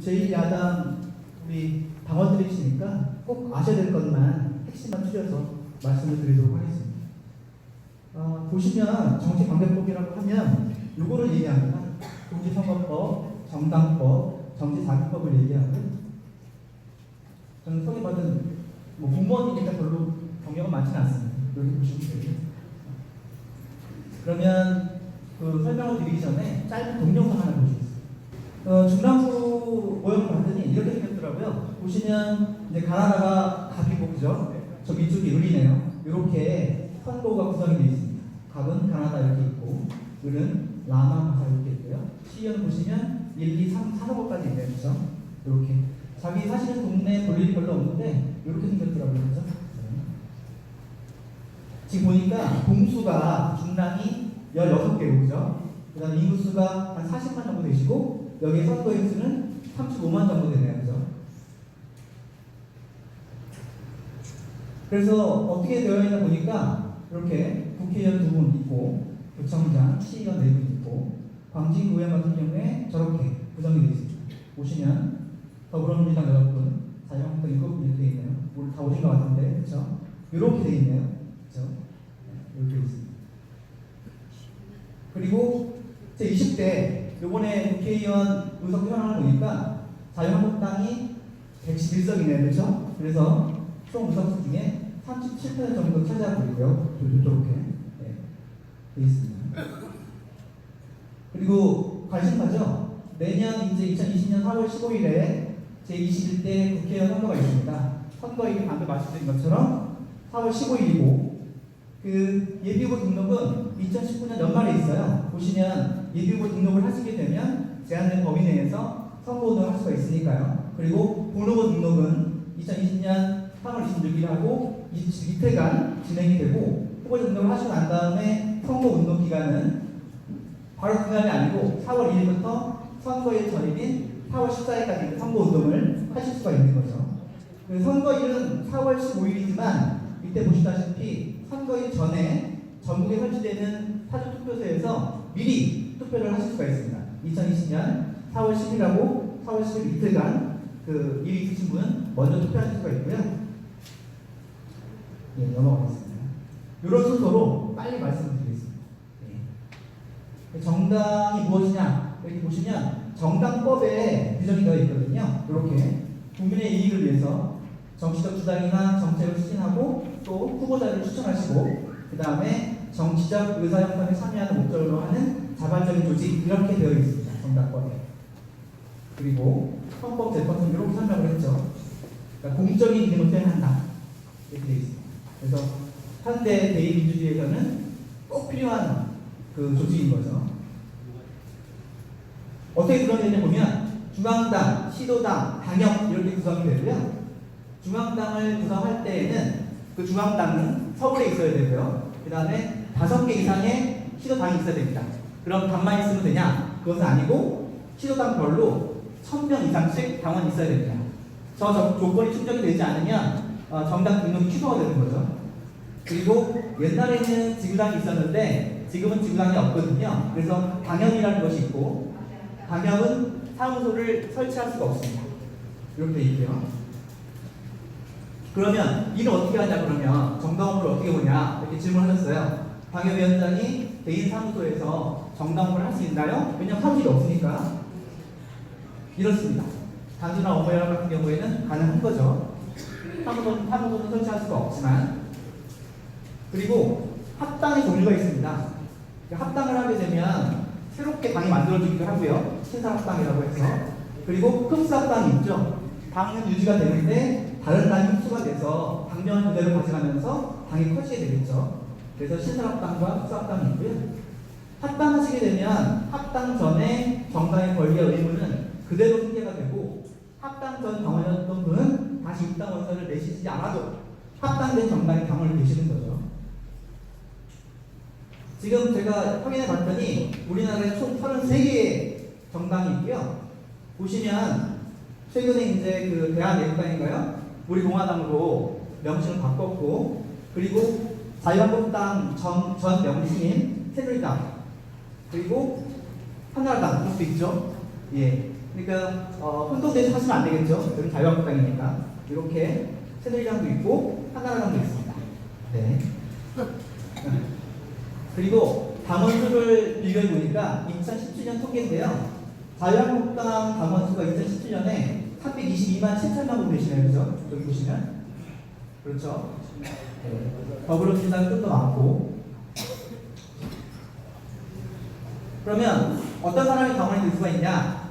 제1야당 우리 당원들이시니까 꼭 아셔야 될 것만 핵심만 추려서 말씀을 드리도록 하겠습니다. 보시면 정치관계법이라고 하면 요거를 얘기합니다. 공직선거법, 정당법, 정치자금법을 얘기하고요. 저는 소개받은 공무원이니까 별로 경력은 많지는 않습니다. 여기 보시면 돼요. 그러면 그 설명을 드리기 전에 짧은 동영상 하나 보시겠습니다. 중랑구 모형을 봤더니 이렇게 생겼더라고요. 보시면 이제 가나다가 갑이고 그죠? 저 위쪽이 을이네요. 이렇게 선거가 구성이 되어 있습니다. 갑은 가나다 이렇게 있고 을은 라마가 이렇게 있고요. 시연 보시면 1, 2, 3, 4번까지 있네요. 그죠? 이렇게 자기 사시는 동네 볼 일이 별로 없는데 이렇게 생겼더라고요. 그죠? 지금 보니까 동수가 중랑이 16개고 그죠? 그 다음에 인구수가 한 40만 정도 되시고 여기에 선거인 수는 35만 정도 되네요. 그죠? 그래서 어떻게 되어 있나 보니까 이렇게 국회의원 2분 있고 구청장, 시의원 4분 있고 광진구의원 같은 경우에 저렇게 구성이 되어 있습니다. 보시면 더불어민주당 8분, 자유한국당 7분 되어 있네요. 오늘 다 오신 것 같은데 그렇죠? 이렇게 되어 있네요. 그렇죠? 이렇게 있습니다. 그리고 제 20대 요번에 국회의원 의석 현황을 보니까 자유한국당이 111석이네요. 그렇죠? 그래서 총 의석수 중에 37% 정도 차지하고 있고요. 이렇게 되어 있습니다. 그리고 관심 가죠? 내년 이제 2020년 4월 15일에 제21대 국회의원 선거가 있습니다. 선거일이 방금 말씀드린 것처럼 4월 15일이고 그 예비후보 등록은 2019년 연말에 있어요. 보시면 예비후보 등록을 하시게 되면 제한된 범위 내에서 선거운동을 할 수가 있으니까요. 그리고 본후보 등록은 2020년 3월 26일 하고 이틀간 진행이 되고 후보 등록을 하시고 난 다음에 선거운동 기간은 바로 그날이 아니고 4월 2일부터 선거일 전일인 4월 14일까지 선거운동을 하실 수가 있는 거죠. 선거일은 4월 15일이지만 이때 보시다시피 선거일 전에 전국에 설치되는 사전투표소에서 미리 투표를 하실 수가 있습니다. 2020년 4월 10일하고 4월 10일 이틀간 그 일이 있으신 분은 먼저 투표하실 수가 있고요. 예, 넘어가겠습니다. 이런 순서로 빨리 말씀드리겠습니다. 예. 정당이 무엇이냐? 여기 보시면 정당법에 규정이 되어 있거든요. 이렇게 국민의 이익을 위해서 정치적 주장이나 정책을 추진하고 또 후보자를 추천하시고 그 다음에 정치적 의사협상에 참여하는 목적으로 하는 자발적인 조직 이렇게 되어 있습니다. 정당법에. 그리고 헌법재판소는 이렇게 설명을 했죠. 그러니까 공적인 기능을 수행한다. 이렇게 되어 있습니다. 그래서 현대 대의민주주의에서는 꼭 필요한 그 조직인 거죠. 어떻게 구성되냐 보면 중앙당, 시도당, 당협 이렇게 구성이 되고요. 중앙당을 구성할 때에는 그 중앙당은 서울에 있어야 되고요. 그 다음에 5개 이상의 시도당이 있어야 됩니다. 그럼 당만 있으면 되냐? 그것은 아니고 시도당별로 1000명 이상씩 당원이 있어야 됩니다. 저 조건이 충족이 되지 않으면 정당 등록이 취소가 되는 거죠. 그리고 옛날에는 지구당이 있었는데 지금은 지구당이 없거든요. 그래서 당협이라는 것이 있고 당협은 사무소를 설치할 수가 없습니다. 이렇게 되어 있고요. 그러면 일을 어떻게 하냐 그러면 정당업무를 어떻게 보냐 이렇게 질문하셨어요. 당협위원장이 개인 사무소에서 정당업무를 할 수 있나요? 왜냐하면 사무실이 없으니까. 이렇습니다. 단순한 업무열 같은 경우에는 가능한 거죠. 사무소는 설치할 수가 없지만. 그리고 합당의 종류가 있습니다. 합당을 하게 되면 새롭게 당이 만들어지기도 하고요. 신사합당이라고 해서. 그리고 흡수합당이 있죠. 당은 유지가 되는데 다른 당이 흡수가 돼서 당면 그대로 가져가면서 당이 커지게 되겠죠. 그래서 신사합당과 흡수합당이 있고요. 합당하시게 되면 합당 전에 정당의 권리와 의무는 그대로 승계가 되고 합당 전 당원이었던 분은 다시 입당 원서를 내시지 않아도 합당된 정당의 당원을 되시는 거죠. 지금 제가 확인해 봤더니 우리나라에 총 33개의 정당이 있고요. 보시면 최근에 이제 그 대한애국당인가요? 우리 공화당으로 명칭을 바꿨고 그리고 자유한국당 전 명칭인 새누리당 그리고 한나라당 그것도 있죠. 예. 그러니까 혼동돼서 하시면 안 되겠죠. 여기 자유한국당이니까. 이렇게 새누리당도 있고 한나라당도 있습니다. 네. 그리고 당원 수를 비교해 보니까 2017년 통계인데요. 자유한국당 당원 수가 2017년에 322만 7천만 분 되시네요. 그죠? 여기 보시면. 그렇죠. 네. 더불어민주당이 좀 더 많고. 그러면 어떤 사람이 당원이 될 수가 있냐?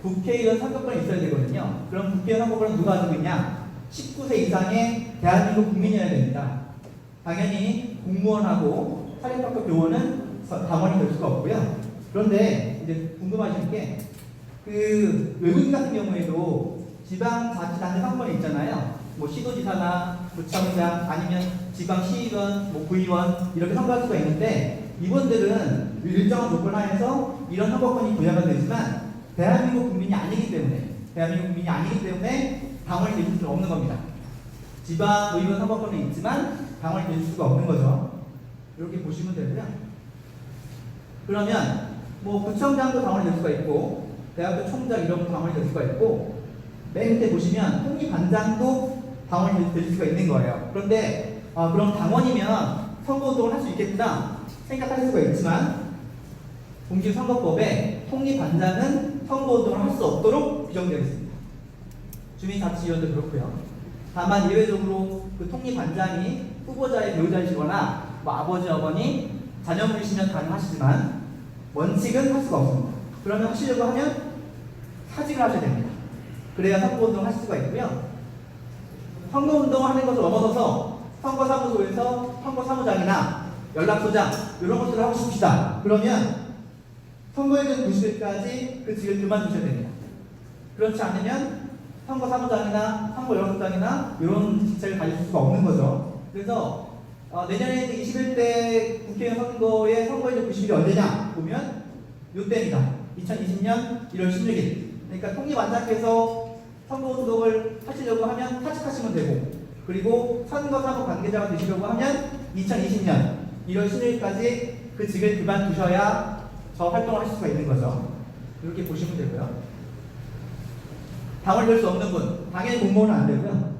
국회의원 선거권이 있어야 되거든요. 그럼 국회의원 선거권은 누가 가지고 있냐? 19세 이상의 대한민국 국민이어야 됩니다. 당연히 공무원하고 사립학교 교원은 당원이 될 수가 없고요. 그런데 이제 궁금하신 게 그 외국인 같은 경우에도 지방자치단체 상권이 있잖아요. 뭐 시도지사나 구청장 아니면 지방시의원, 뭐 구의원 이렇게 선거할 수가 있는데 이분들은 일정한 조건 하에서 이런 선거권이 부여가 되지만 대한민국 국민이 아니기 때문에 당원이 될 수 없는 겁니다. 지방 의원 선거권은 있지만 당원이 될 수가 없는 거죠. 이렇게 보시면 되고요. 그러면 뭐 구청장도 당원이 될 수가 있고 대학교 총장 이런 거 당원이 될 수가 있고 맨 밑에 보시면 통일반장도 당원이 될 수가 있는 거예요. 그런데 그럼 당원이면 선거운동을 할 수 있겠구나 생각할 수가 있지만 공직선거법에 통일반장은 선거운동을 할 수 없도록 규정되어 있습니다. 주민자치위원도 그렇고요. 다만 예외적으로 그 통일반장이 후보자의 배우자이시거나 뭐 아버지, 어머니, 자녀분이시면 가능하시지만 원칙은 할 수가 없습니다. 그러면 하시려고 하면 사직을 하셔야 됩니다. 그래야 선거운동을 하실 수가 있고요. 선거운동을 하는 것을 넘어서서 선거사무소에서 선거사무장이나 연락소장 이런 것들을 하고 싶으시다. 그러면 선거일정 90일까지 그 직을 그만두셔야 됩니다. 그렇지 않으면 선거사무장이나 선거연락소장이나 이런 직책을 가질 수가 없는 거죠. 그래서 내년에 21대 국회의원 선거의 선거일정 90일이 언제냐 보면 이때입니다. 2020년 1월 16일. 그러니까 통일반장께서 선거운동을 하시려고 하면 사직하시면 되고, 그리고 선거사무 관계자가 되시려고 하면 2020년 1월 16일까지 그 직을 그만두셔야 저 활동을 하실 수가 있는 거죠. 이렇게 보시면 되고요. 당원이 될 수 없는 분, 당연히 공무원은 안 되고요.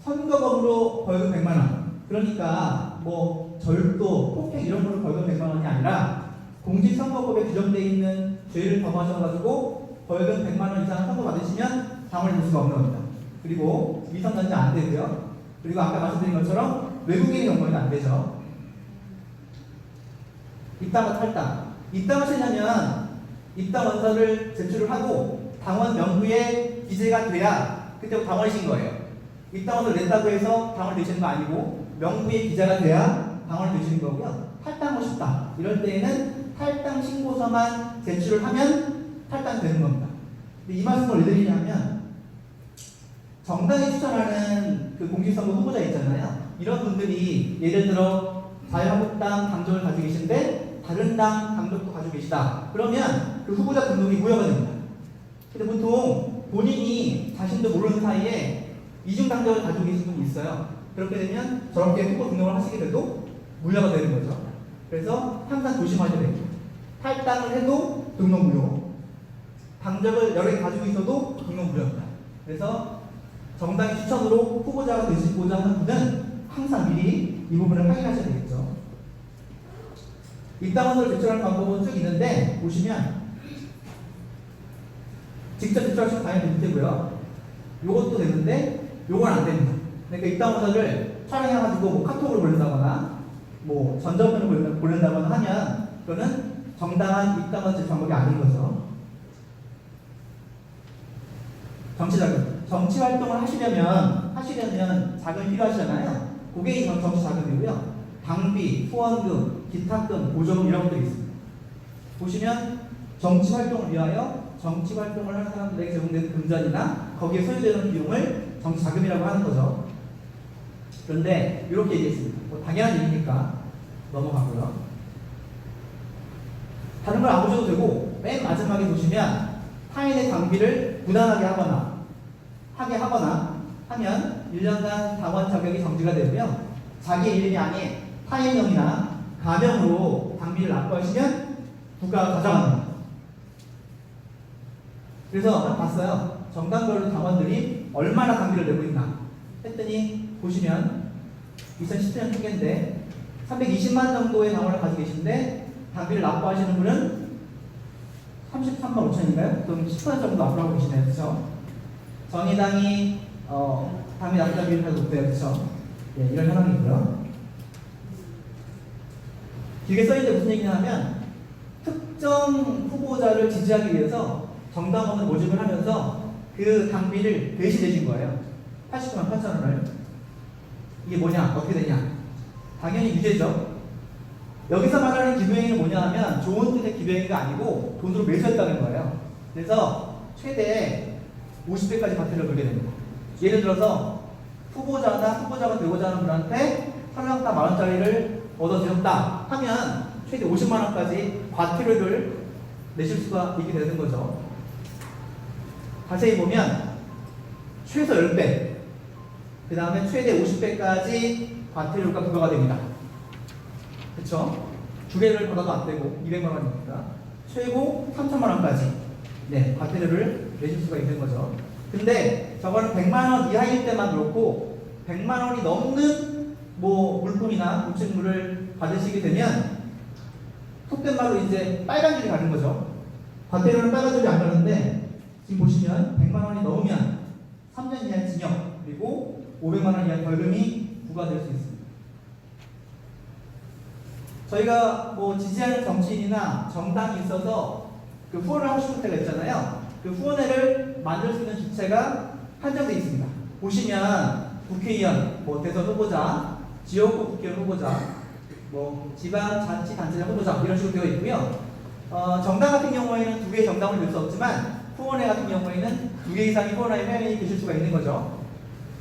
선거범으로 벌금 100만 원. 그러니까 뭐 절도, 폭행 이런 걸로 벌금 100만 원이 아니라 공직선거법에 규정되어 있는 죄를 범하셔가지고 벌금 100만 원 이상 선고 받으시면 당원이 될 수가 없는 겁니다. 그리고 미성년자 안 되고요. 그리고 아까 말씀드린 것처럼 외국인의 경우에는 안 되죠. 입당과 탈당. 입당하시려면 입당 원서를 제출을 하고 당원 명부에 기재가 돼야 그때부터 당원이신 거예요. 입당 원서를 냈다고 해서 당원이 되시는 거 아니고 명부에 기재가 돼야 당원이 되시는 거고요. 탈당하고 싶다. 이럴 때에는 탈당 신고서만 제출을 하면 탈당이 되는 겁니다. 근데 이 말씀을 왜 드리냐면 정당이 추천하는 그 공직선거 후보자 있잖아요. 이런 분들이 예를 들어 자유한국당 당적을 가지고 계신데 다른 당 당적도 가지고 계시다. 그러면 그 후보자 등록이 무효가 됩니다. 근데 보통 본인이 자신도 모르는 사이에 이중 당적을 가지고 계신 분이 있어요. 그렇게 되면 저렇게 후보 등록을 하시게 돼도 무효가 되는 거죠. 그래서 항상 조심하셔야 됩니다. 탈당을 해도 등록 무효. 당적을 여러 개 가지고 있어도 등록 무효입니다. 그래서 정당의 추천으로 후보자가 되시고자 하는 분은 항상 미리 이 부분을 확인하셔야 되겠죠. 입당원서를 제출하는 방법은 쭉 있는데 보시면 직접 제출하시면 당연히 되고요. 요것도 되는데 요건 안 됩니다. 그러니까 입당원서를 촬영해가지고 뭐 카톡으로 보낸다거나 뭐 전자면으로 보낸다거나 하면 그거는 정당한 입당원서 제출 방법이 아닌 거죠. 정치자금. 정치 활동을 하시려면 자금이 필요하시잖아요. 그게 정치 자금이고요. 당비, 후원금, 기타금, 보조금 이런 것들이 있습니다. 보시면 정치 활동을 위하여 정치 활동을 하는 사람들에게 제공되는 금전이나 거기에 소요되는 비용을 정치 자금이라고 하는 거죠. 그런데 이렇게 얘기했습니다. 뭐 당연한 얘기니까 넘어가고요. 다른 걸 안 보셔도 되고 맨 마지막에 보시면 타인의 당비를 부당하게 하거나 하면 1년간 당원 자격이 정지가 되고요. 자기 이름이 아닌 타인명이나 가명으로 당비를 납부하시면 국가가 가져갑니다. 그래서 한번 봤어요. 정당별로 당원들이 얼마나 당비를 내고 있나 했더니 보시면 2017년 통계인데 320만 정도의 당원을 가지고 계신데 당비를 납부하시는 분은 33만 5천인가요? 그럼 10% 정도 납부를 하고 계시네요. 그렇죠? 정의당이 당비 납부자 비율이 더 높대요. 그렇죠? 네, 이런 현황이고요. 길게 써있는데 무슨 얘기냐면 특정 후보자를 지지하기 위해서 정당원을 모집을 하면서 그 당비를 대신 내준 거예요. 89만 8천 원을. 이게 뭐냐? 어떻게 되냐? 당연히 유죄죠. 여기서 말하는 기부행위는 뭐냐 하면 좋은 뜻의 기부행위가 아니고 돈으로 매수했다는 거예요. 그래서 최대 50배까지 과태료를 물게 됩니다. 예를 들어서 후보자가 되고자 하는 분한테 설렁탕 만원짜리를 얻어주셨다 하면 최대 50만원까지 과태료를 내실 수가 있게 되는 거죠. 자세히 보면 최소 10배, 그 다음에 최대 50배까지 과태료가 부과가 됩니다. 그쵸? 두 개를 받아도 안 되고 200만원입니다. 최고 3천만원까지 네, 과태료를 내실 수가 있는 거죠. 근데 저거는 100만원 이하일 때만 그렇고 100만원이 넘는 뭐 물품이나 우측물을 받으시게 되면 속된 말로 이제 빨간 줄이 가는 거죠. 과태료는 빨간 줄이 안 가는데 지금 보시면 100만원이 넘으면 3년 이하의 징역 그리고 500만원 이하의 벌금이 부과될 수 있습니다. 저희가 뭐 지지하는 정치인이나 정당이 있어서 그 후원을 하고 싶을 때가 있잖아요. 그 후원회를 만들 수 있는 주체가 한정되어 있습니다. 보시면 국회의원, 뭐 대선 후보자, 지역구 국회의원 후보자, 뭐 지방자치단체장 후보자 이런 식으로 되어 있고요. 정당 같은 경우에는 두 개의 정당을 낼 수 없지만 후원회 같은 경우에는 두 개 이상의 후원회 회원이 계실 수가 있는 거죠.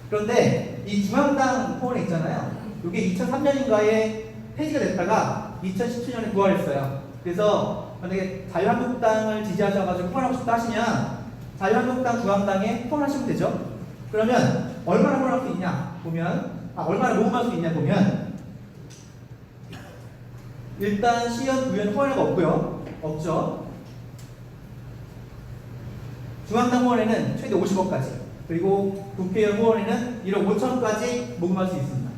그런데 이 중앙당 후원회 있잖아요. 이게 2003년인가에 폐지가 됐다가 2017년에 부활했어요. 그래서 만약에 자유한국당을 지지하셔가지고 후원하고 싶다 하시면 자유한국당 중앙당에 후원하시면 되죠. 그러면 얼마나 후원할 수 있냐 보면 얼마나 모금할 수 있냐 보면 일단 시연, 구연 후원회가 없고요. 없죠. 중앙당 후원회는 최대 50억까지 그리고 국회의원 후원회는 1억 5천까지 모금할 수 있습니다.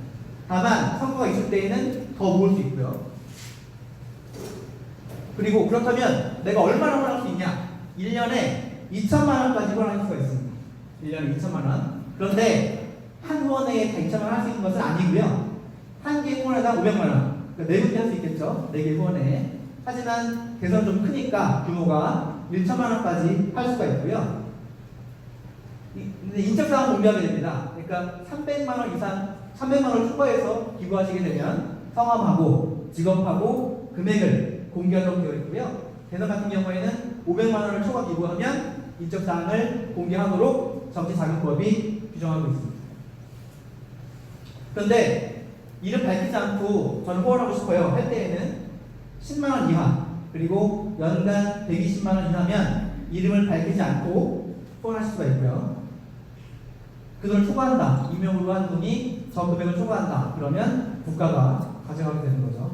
다만 선거가 있을 때에는 더 모을 수 있고요. 그리고 그렇다면 내가 얼마나 후원할 수 있냐? 1년에 2천만 원까지 후원할 수가 있습니다. 1년에 2천만 원. 그런데 한 후원회에 다 2천만 원 할 수 있는 것은 아니고요. 한 개 후원회당 500만 원. 그러니까 4군데 할 수 있겠죠? 4개 후원회. 하지만 대선 좀 크니까 규모가 1천만 원까지 할 수가 있고요. 근데 인적사항을 공개하게 됩니다. 그러니까 300만 원 이상, 300만 원을 추가해서 기부하시게 되면 성함하고 직업하고 금액을 공개하도록 되어 있고요. 대선 같은 경우에는 500만 원을 초과 기부하면 인적사항을 공개하도록 정치자금법이 규정하고 있습니다. 그런데 이름 밝히지 않고 저는 후원하고 싶어요 할 때에는 10만 원 이하 그리고 연간 120만 원 이하면 이름을 밝히지 않고 후원할 수가 있고요. 그 돈을 초과한다. 임명으로 한 돈이 저 금액을 초과한다. 그러면 국가가 가져가게 되는 거죠.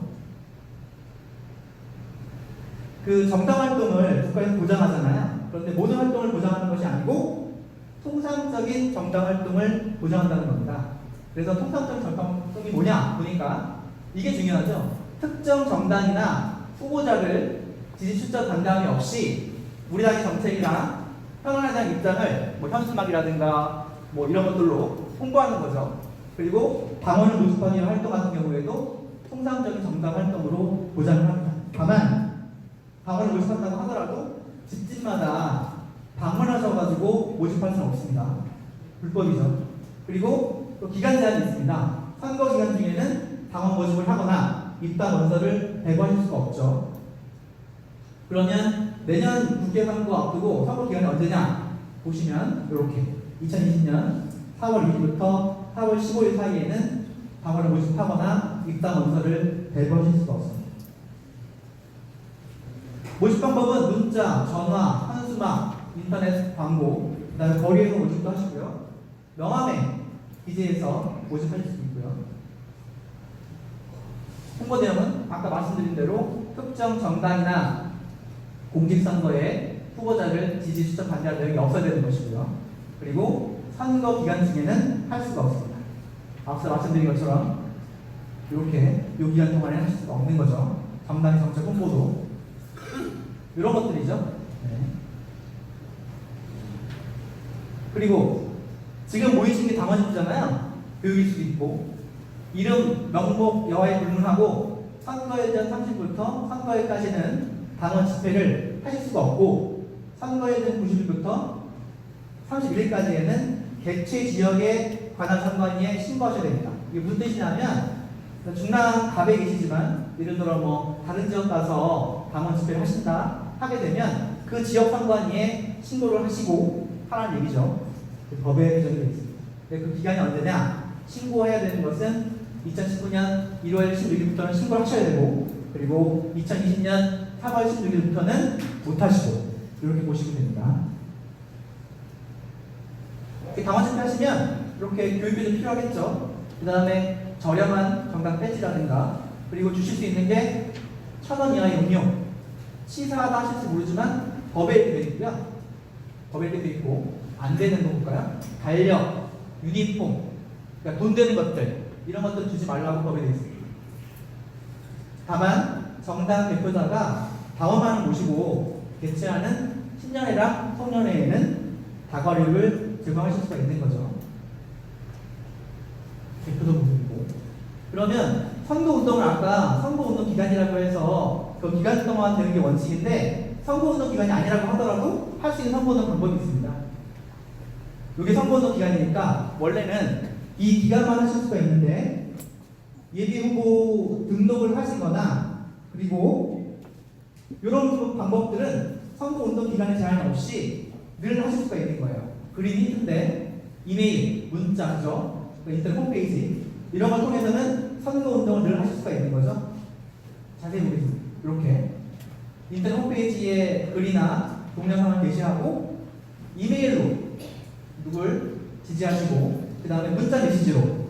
그 정당 활동을 국가에서 보장하잖아요. 그런데 모든 활동을 보장하는 것이 아니고 통상적인 정당 활동을 보장한다는 겁니다. 그래서 통상적인 정당 활동이 뭐냐 보니까 이게 중요하죠. 특정 정당이나 후보자를 지지 출전 당당함이 없이 우리 당의 정책이나 평안에 대한 입장을 뭐 현수막이라든가 뭐 이런 것들로 홍보하는 거죠. 그리고 당원을 모집하는 이런 활동 같은 경우에도 통상적인 정당 활동으로 보장을 합니다. 다만 당원을 모집한다고 하더라도 집집마다 방문하셔가지고 모집할 수는 없습니다. 불법이죠. 그리고 또 기간 제한이 있습니다. 선거 기간 중에는 당원 모집을 하거나 입당 원서를 배부하실 수가 없죠. 그러면 내년 국회 선거 앞두고 선거 기간이 언제냐 보시면 이렇게 2020년 4월 2일부터 4월 15일 사이에는 당원을 모집하거나 입당 원서를 배부하실 수가 없습니다. 모집 방법은 문자, 전화, 현수막, 인터넷 광고, 그 다음에 거리에서 모집도 하시고요. 명함에 기재해서 모집하실 수 있고요. 홍보 내용은 아까 말씀드린 대로 특정 정당이나 공직선거에 후보자를 지지, 추천, 반대할 내용이 없어야 되는 것이고요. 그리고 선거 기간 중에는 할 수가 없습니다. 앞서 말씀드린 것처럼 이렇게 이 기간 동안에 하실 수가 없는 거죠. 정당의 정책 홍보도 이런 것들이죠. 네. 그리고 지금 모이신 게 당원이잖아요. 교육일 수도 있고 이름, 명목, 여하에 불문하고 선거일전 30일부터 선거일까지는 당원 집회를 하실 수가 없고 선거일전 90일부터 31일까지에는 개최 지역에 관할 선관위에 신고하셔야 됩니다. 이게 무슨 뜻이냐면 중랑 갑에 계시지만 예를 들어 뭐 다른 지역 가서 당원 집회를 하게 되면 그 지역 선관위에 신고를 하시고 하라는 얘기죠. 그 법에 규정이 되어 있습니다. 그 기간이 언제냐? 신고해야 되는 것은 2019년 1월 16일부터는 신고를 하셔야 되고 그리고 2020년 3월 16일부터는 못하시고 이렇게 보시면 됩니다. 당원 집회 하시면 이렇게 교육비 좀 필요하겠죠. 그 다음에 저렴한 정당 배지라든가 그리고 주실 수 있는 게 1,000원 이하의 음료 시사하다 하실지 모르지만 법에 이렇게 되어 있고요. 법에 이렇게 되어 있고 안 되는 거 볼까요? 달력, 유니폼 그러니까 돈 되는 것들 이런 것들 주지 말라고 법에 되어 있습니다. 다만 정당 대표자가 당원만을 모시고 개최하는 신년회랑 송년회에는 다과류를 제공하실 수가 있는 거죠. 대표도 모시고 그러면 선거운동을 아까 선거운동 기간이라고 해서 그 기간 동안 되는 게 원칙인데 선거운동 기간이 아니라고 하더라도 할 수 있는 선거운동 방법이 있습니다. 이게 선거운동 기간이니까 원래는 이 기간만 하실 수가 있는데 예비후보 등록을 하시거나 그리고 이런 방법들은 선거운동 기간에 제한 없이 늘 하실 수가 있는 거예요. 그림이 힌트인데 이메일, 문자죠, 인터넷 홈페이지 이런 걸 통해서는 선거운동을 늘 하실 수가 있는 거죠. 자세히 보겠습니다. 이렇게 인터넷 홈페이지에 글이나 동영상을 게시하고 이메일로 누굴 지지하시고 그 다음에 문자 메시지로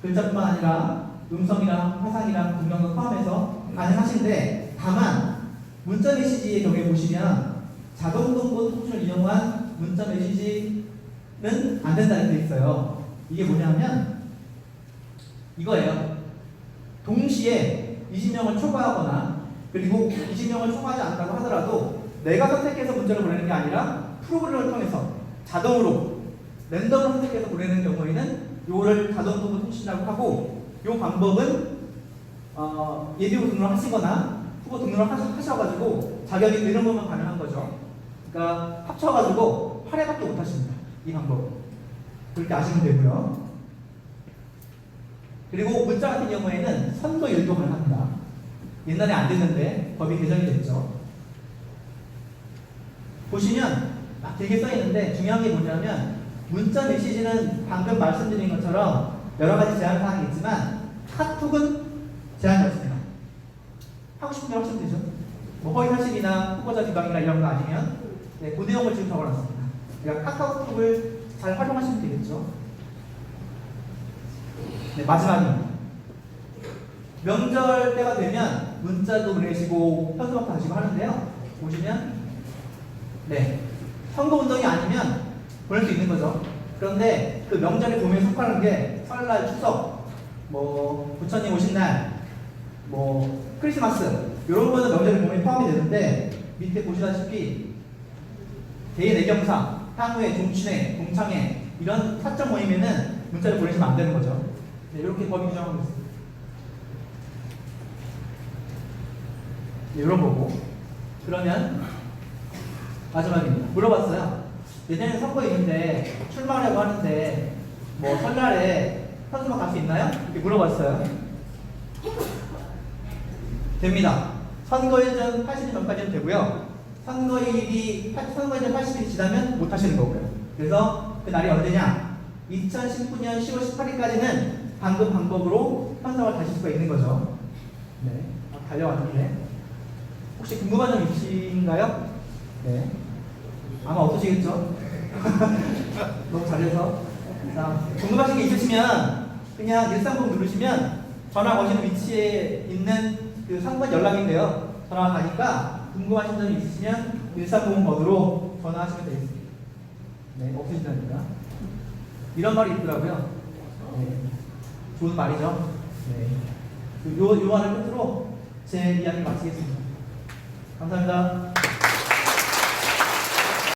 글자뿐만 아니라 음성이랑 화상이랑 동영상 포함해서 가능하신데 다만 문자 메시지의 경우에 보시면 자동동보 통신을 이용한 문자 메시지는 안 된다는 게 있어요. 이게 뭐냐면 이거예요. 동시에 20명을 초과하거나 그리고 20명을 초과하지 않다고 하더라도 내가 선택해서 문자를 보내는 게 아니라 프로그램을 통해서 자동으로 랜덤으로 선택해서 보내는 경우에는 이거를 자동동보 통신이라고 하고 이 방법은 예비후보 등록을 하시거나 후보 등록을 하셔가지고 자격이 되는 것만 가능한 거죠. 그러니까 합쳐가지고 8회밖에 못 하십니다. 이 방법. 그렇게 아시면 되고요. 그리고 문자 같은 경우에는 선거일도 가능합니다. 옛날에 안 됐는데 법이 개정이 됐죠. 보시면 막 되게 써 있는데 중요한 게 뭐냐면 문자 메시지는 방금 말씀드린 것처럼 여러 가지 제한 사항이 있지만 카톡은 제한이 없습니다. 하고 싶으면 하시면 되죠. 뭐 허위 사실이나 후보자 비방이나 이런 거 아니면 그 내용을 지금 적어놨습니다. 그러니까 카카오톡을 잘 활용하시면 되겠죠. 네, 마지막입니다. 명절 때가 되면 문자도 보내시고 현수막도 하시고 하는데요. 보시면 네, 선거운동이 아니면 보낼 수 있는 거죠. 그런데 그 명절에 보면 속하는 게 설날, 추석, 뭐 부처님 오신 날, 뭐 크리스마스 이런 거는 명절에 보면 포함이 되는데 밑에 보시다시피 대내경사, 향후회, 종친회, 동창회 이런 사적 모임에는 문자를 보내시면 안 되는 거죠. 네, 이렇게 법이 규정하고 있습니다. 네, 이런 거고. 그러면 마지막입니다. 물어봤어요. 내년에 선거 있는데 출마하려고 하는데 뭐 설날에 현수막 갈 수 있나요? 이렇게 물어봤어요. 됩니다. 선거일 전 80일 전까지는 되고요. 선거일이 80일이 지나면 못 하시는 거고요. 그래서 그 날이 언제냐? 2019년 10월 18일까지는 방금 방법으로 현수막을 다실 수가 있는 거죠. 네, 달려왔는데 혹시 궁금한 점 있으신가요? 네, 아마 없으시겠죠? 너무 잘해서. 자, 궁금하신 게 있으시면 그냥 130 누르시면 전화 거시는 위치에 있는 그 상권 연락인데요. 전화가 가니까 궁금하신 점이 있으시면 1400번으로 전화하시면 되겠습니다. 네, 없으시다니까. 이런 말이 있더라고요. 네, 좋은 말이죠. 네. 요 말을 끝으로 제 이야기 마치겠습니다. 감사합니다.